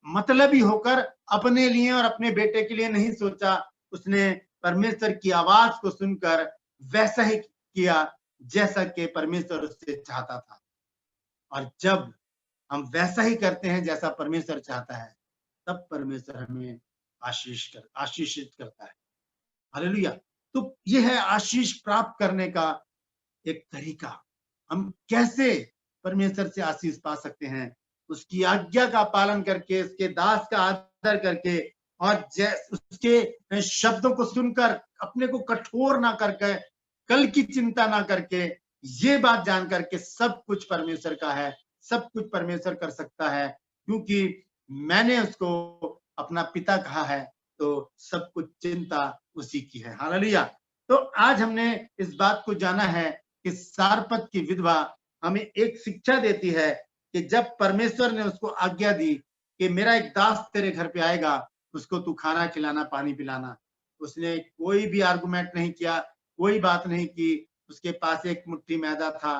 मतलबी होकर अपने लिए और अपने बेटे के लिए नहीं सोचा। उसने परमेश्वर की आवाज को सुनकर वैसा ही किया जैसा कि परमेश्वर उससे चाहता था। और जब हम वैसा ही करते हैं जैसा परमेश्वर चाहता है, तब परमेश्वर हमें आशीषित करता है। हालेलुया। तो ये है आशीष प्राप्त करने का एक तरीका। हम कैसे परमेश्वर से आशीष पा सकते हैं? उसकी आज्ञा का पालन करके, उसके दास का आदर करके, और उसके शब्दों को सुनकर अपने को कठोर ना करके, कल की चिंता ना करके, ये बात जान करके सब कुछ परमेश्वर का है, सब कुछ परमेश्वर कर सकता है, क्योंकि मैंने उसको अपना पिता कहा है, तो सब कुछ चिंता उसी की है। हालेलुया। तो आज हमने इस बात को जाना है कि सारपत की विधवा हमें एक शिक्षा देती है कि जब परमेश्वर ने उसको आज्ञा दी कि मेरा एक दास तेरे घर पे आएगा, उसको तू खाना खिलाना, पानी पिलाना, उसने कोई भी आर्गुमेंट नहीं किया, कोई बात नहीं की। उसके पास एक मुट्ठी मैदा था,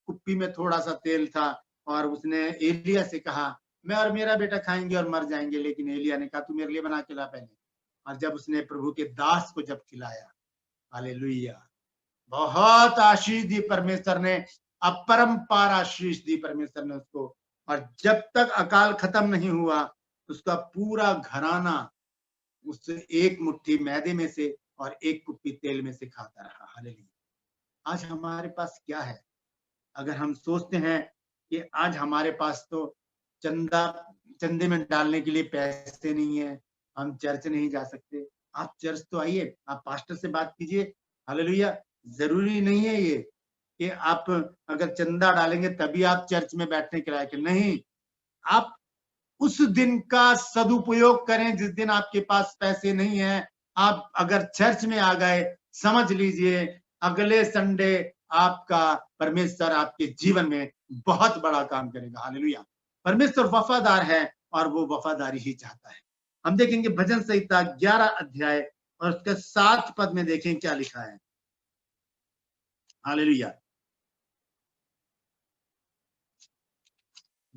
कुप्पी में थोड़ा सा तेल था, और उसने एलिया से कहा मैं और मेरा बेटा खाएंगे और मर जाएंगे, लेकिन एलिया ने कहा तू मेरे लिए बना के ला पहले। और जब उसने प्रभु के दास को जब खिलाया, हालेलुया, बहुत आशीष दी परमेश्वर ने, अपरंपार आशीष दी परमेश्वर ने उसको। और जब तक अकाल खत्म नहीं हुआ, उसका पूरा घराना उस एक मुट्ठी मैदे में से और एक कुप्पी तेल में से खाता रहा। हालेलुया। आज हमारे पास क्या है? अगर हम सोचते हैं कि आज हमारे पास तो चंदे में डालने के लिए पैसे नहीं है, हम चर्च नहीं जा सकते, आप चर्च तो आइए, आप पास्टर से बात कीजिए। हालेलुया। जरूरी नहीं है ये कि आप अगर चंदा डालेंगे तभी आप चर्च में बैठने के लायक नहीं। आप उस दिन का सदुपयोग करें जिस दिन आपके पास पैसे नहीं है। आप अगर चर्च में आ गए, समझ लीजिए अगले संडे आपका परमेश्वर आपके जीवन में बहुत बड़ा काम करेगा। हालेलुया। परमेश्वर वफादार है और वो वफादारी ही चाहता है। हम देखेंगे भजन संहिता 11 अध्याय और उसके 7 पद में देखें क्या लिखा है। हालेलुया।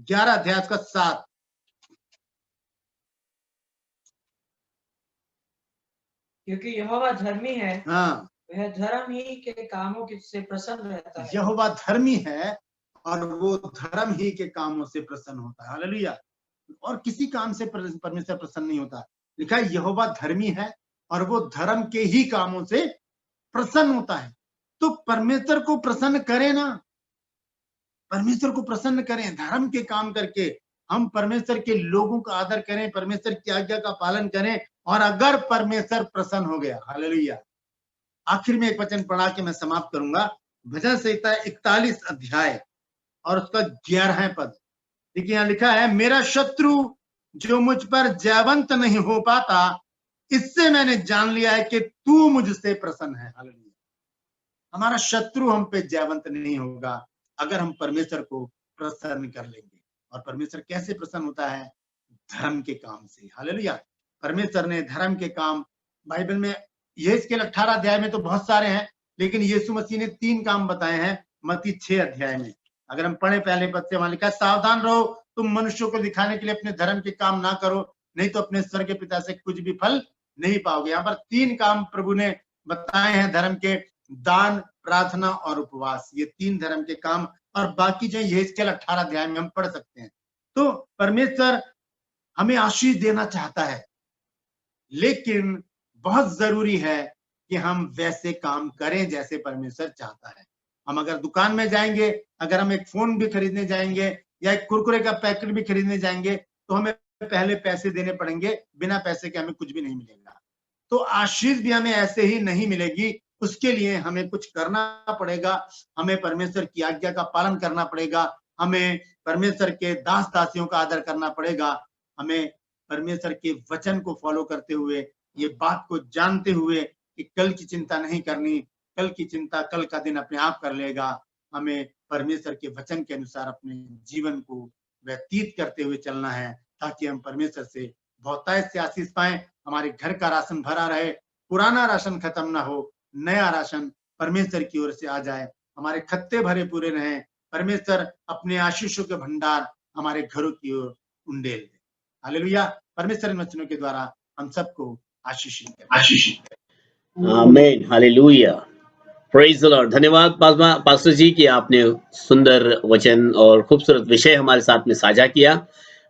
11 अध्याय का 7। क्योंकि यहोवा धर्मी है, हाँ, वह धर्म ही के कामों से प्रसन्न रहता है। यहोवा धर्मी है और वो धर्म ही के कामों से प्रसन्न होता है। हालेलुया। और किसी काम से परमेश्वर प्रसन्न नहीं होता। लिखा है यहोवा धर्मी है और वो धर्म के ही कामों से प्रसन्न होता है। तो परमेश्वर को प्रसन्न करें ना, परमेश्वर को प्रसन्न करें, धर्म के काम करके हम परमेश्वर के लोगों का आदर करें, परमेश्वर की आज्ञा का पालन करें, और अगर परमेश्वर प्रसन्न हो गया, हालेलुया। आखिर में एक वचन पढ़ा के मैं समाप्त करूंगा। भजन संहिता 41 अध्याय और उसका 11 पद। देखिए यहाँ लिखा है, मेरा शत्रु जो मुझ पर जयवंत नहीं हो पाता, इससे मैंने जान लिया है कि तू मुझसे प्रसन्न है। हालेलुया। हमारा शत्रु हम पे जयवंत नहीं होगा अगर हम परमेश्वर को प्रसन्न कर लेंगे। और परमेश्वर कैसे प्रसन्न होता है? धर्म के काम से। हालेलुया। परमेश्वर ने धर्म के काम बाइबल में, यहेजकेल 18 अध्याय में तो बहुत सारे हैं, लेकिन यीशु मसीह ने 3 काम बताए हैं मत्ती 6 अध्याय में। अगर हम पढ़े पहले पद से, वहां लिखा है, सावधान रहो, तुम मनुष्यों को दिखाने के लिए अपने धर्म के काम ना करो, नहीं तो अपने स्वर्ग के पिता से कुछ भी फल नहीं पाओगे। यहाँ पर 3 काम प्रभु ने बताए हैं धर्म के, दान, प्रार्थना और उपवास। ये 3 धर्म के काम, और बाकी जो यहेजकेल 18 अध्याय में हम पढ़ सकते हैं। तो परमेश्वर हमें आशीष देना चाहता है, लेकिन बहुत जरूरी है कि हम वैसे काम करें जैसे परमेश्वर चाहता है। हम अगर दुकान में जाएंगे, अगर हम एक फोन भी खरीदने जाएंगे या एक कुरकुरे का पैकेट भी खरीदने जाएंगे, तो हमें पहले पैसे देने पड़ेंगे, बिना पैसे के हमें कुछ भी नहीं मिलेगा। तो आशीष भी हमें ऐसे ही नहीं मिलेगी, उसके लिए हमें कुछ करना पड़ेगा। हमें परमेश्वर की आज्ञा का पालन करना पड़ेगा, हमें परमेश्वर के दास दासियों का आदर करना पड़ेगा, हमें परमेश्वर के वचन को फॉलो करते हुए, ये बात को जानते हुए कि कल की चिंता नहीं करनी, कल की चिंता कल का दिन अपने आप कर लेगा। हमें परमेश्वर के वचन के अनुसार अपने जीवन को व्यतीत करते हुए चलना है, ताकि हम परमेश्वर से बहुतायत से आशीष पाएं, हमारे घर का राशन भरा रहे, पुराना राशन खत्म ना हो, नया राशन परमेश्वर की ओर से आ जाए, हमारे खत्ते भरे पूरे रहें, परमेश्वर अपने आशीषों के भंडार हमारे घरों की ओर उंडेल दे। हालेलुया। परमेश्वर इन वचनों के द्वारा हम सबको आशीषित करे। आमीन, हालेलुया, प्रेज द लॉर्ड। धन्यवाद पास्टर जी कि आपने सुंदर वचन और खूबसूरत विषय हमारे साथ में साझा किया,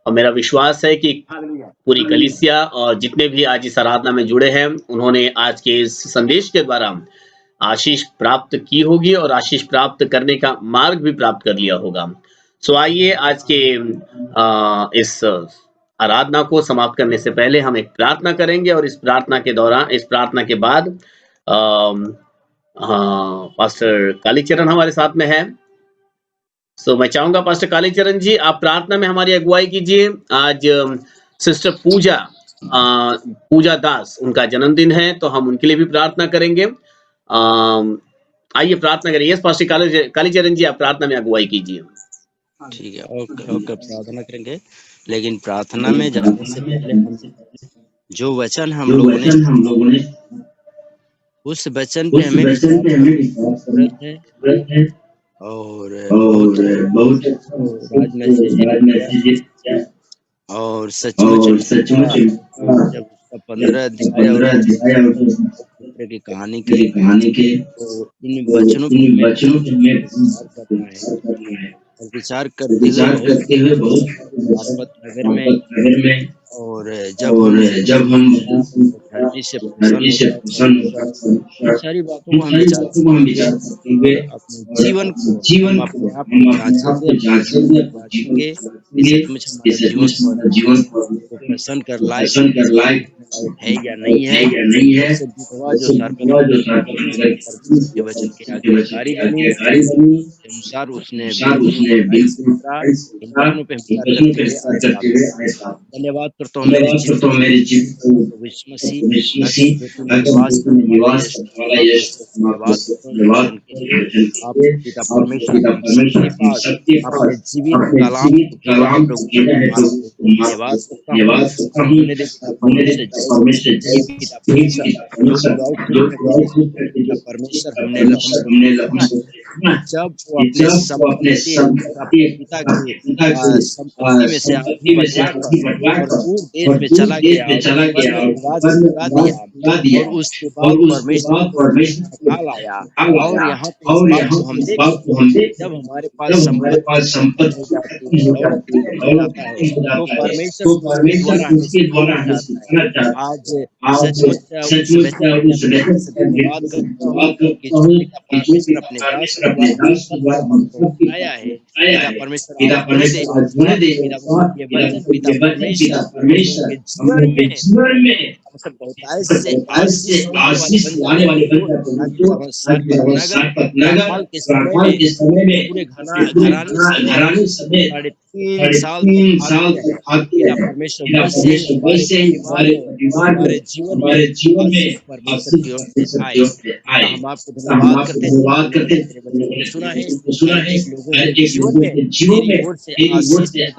और मेरा विश्वास है कि पूरी कलीसिया और जितने भी आज इस आराधना में जुड़े हैं उन्होंने आज के इस संदेश के द्वारा आशीष प्राप्त की होगी और आशीष प्राप्त करने का मार्ग भी प्राप्त कर लिया होगा। सो आइए आज के इस आराधना को समाप्त करने से पहले हम एक प्रार्थना करेंगे, और इस प्रार्थना के बाद पास्टर कालीचरण हमारे साथ में है। सो मैं चाहूंगा पास्टर कालीचरण जी आप प्रार्थना में हमारी अगुवाई कीजिए। आज सिस्टर पूजा दास उनका जन्मदिन है, तो हम उनके लिए भी प्रार्थना करेंगे। आइए प्रार्थना करें। यस पास्टर कालीचरण जी आप प्रार्थना में अगुवाई कीजिए। ठीक है, ओके प्रार्थना करेंगे। लेकिन प्रार्थना में जाने से पहले हम जो वचन हम लोगों ने उस वचन पे हमें विश्वास है, और बहुत राजमैसेज और सचमुच जब उसका 15 अध्याय की कहानी के तो इन वचनों पर विचार करते हुए बहुत नगर में, और जब हम धरती से सारी बातों को हम विचार करते हुए अपने जीवन को अपने आप को जांचेंगे, सचमुच हमारा जीवन को प्रसन्न कर लायक है या नहीं है। जो के वचन के आज्ञाकारी बनी अनुसार उसने धन्यवाद करता हूँ मेरे परमेश्वर हमने जब वो अपने संपत्ति पिता की संपत्ति में से आधी बटवाकर और दूर देश में चला गया और उसके बाद परमेश्वर निकाल आया। और यहाँ पे हम देखते जब हमारे पास संपत्ति तो परमेश्वर उसके द्वारा आज सचमुच धन्यवाद परमेश्वर अपने दास आया है। परमेश्वर जीवन में आने वाले के समय में पूरे घराने समेत 3 साल परमेश्वर वैसे ही हमारे जीवन में हम आपको धन्यवाद करते सुना है लोगों के जीवन में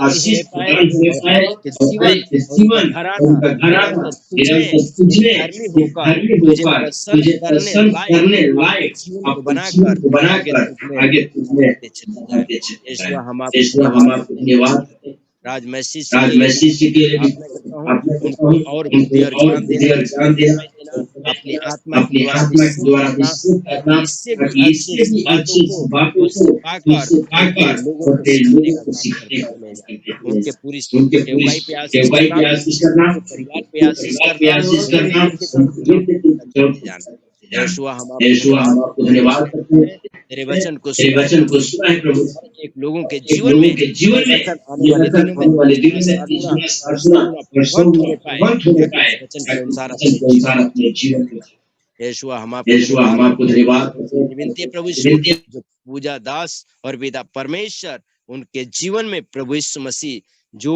आशीष प्रदान होने पाए, जीवन उनका घराना तुझे प्रसन्न करने लायक बनाकर आगे हम आपको धन्यवाद राज मैसेज के लिए उनको और ज्ञान देना अपनी आत्मा के द्वारा इससे भी अच्छी बातों को पाकर लोगों को सिखाने उनके पूरी सेवकाई पे आशीष करना, परिवार पे आशीष करना यहोशुआ हम आपको धन्यवाद करते हैं। तेरे वचन को सुना है प्रभु, एक लोगों के जीवन में आने वाले दिनों में होने पाए वचन के अनुसार अपने जीवन को। यहोशुआ हम आपको धन्यवाद विनती प्रभु जो पूजा दास और पिता परमेश्वर उनके जीवन में प्रभु यीशु मसीह जो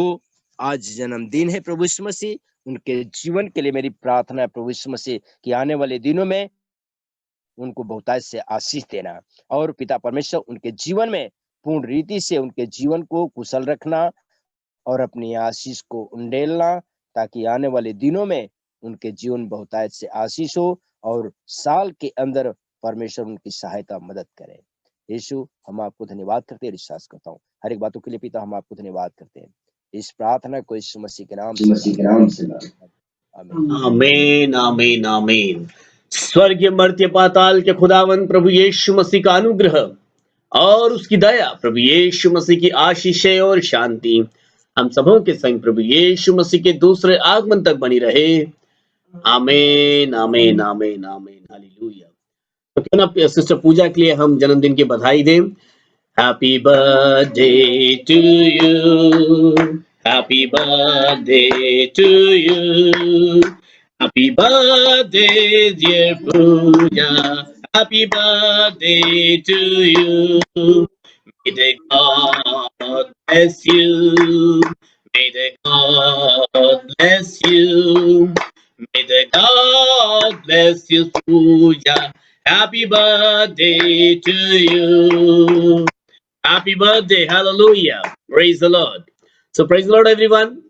आज जन्मदिन है प्रभु यीशु मसीह उनके जीवन के लिए मेरी प्रार्थना है प्रभु यीशु मसीह कि आने वाले दिनों में उनको बहुतायत से आशीष देना और पिता परमेश्वर उनके जीवन में पूर्ण रीति से उनके जीवन को कुशल रखना और अपनी आशीष को उंडेलना ताकि आने वाले दिनों में उनके जीवन बहुतायत से आशीष हो और साल के अंदर परमेश्वर उनकी सहायता मदद करे। यीशु हम आपको धन्यवाद करते हैं, विश्वास करता हूँ हर एक बातों के लिए पिता हम आपको धन्यवाद करते हैं। इस प्रार्थना को यीशु मसीह के नाम से आमीन। आमीन आमीन आमीन। स्वर्गीय मर्त्य पाताल के खुदावन प्रभु यीशु मसीह का अनुग्रह और उसकी दया, प्रभु यीशु मसीह की आशीषें और शांति हम सबों के संग प्रभु यीशु मसीह के दूसरे आगमन तक बनी रहे। आमीन आमीन आमीन आमीन। हालेलुया। तो क्यों ना सिस्टर पूजा के लिए हम जन्मदिन की बधाई दें। Happy birthday to you, happy birthday to you, happy birthday dear Pooja, happy birthday to you. May the God bless you. May the God bless you. May the God bless you, Pooja. Happy birthday to you. Happy birthday. Hallelujah. Praise the Lord. So praise the Lord, everyone.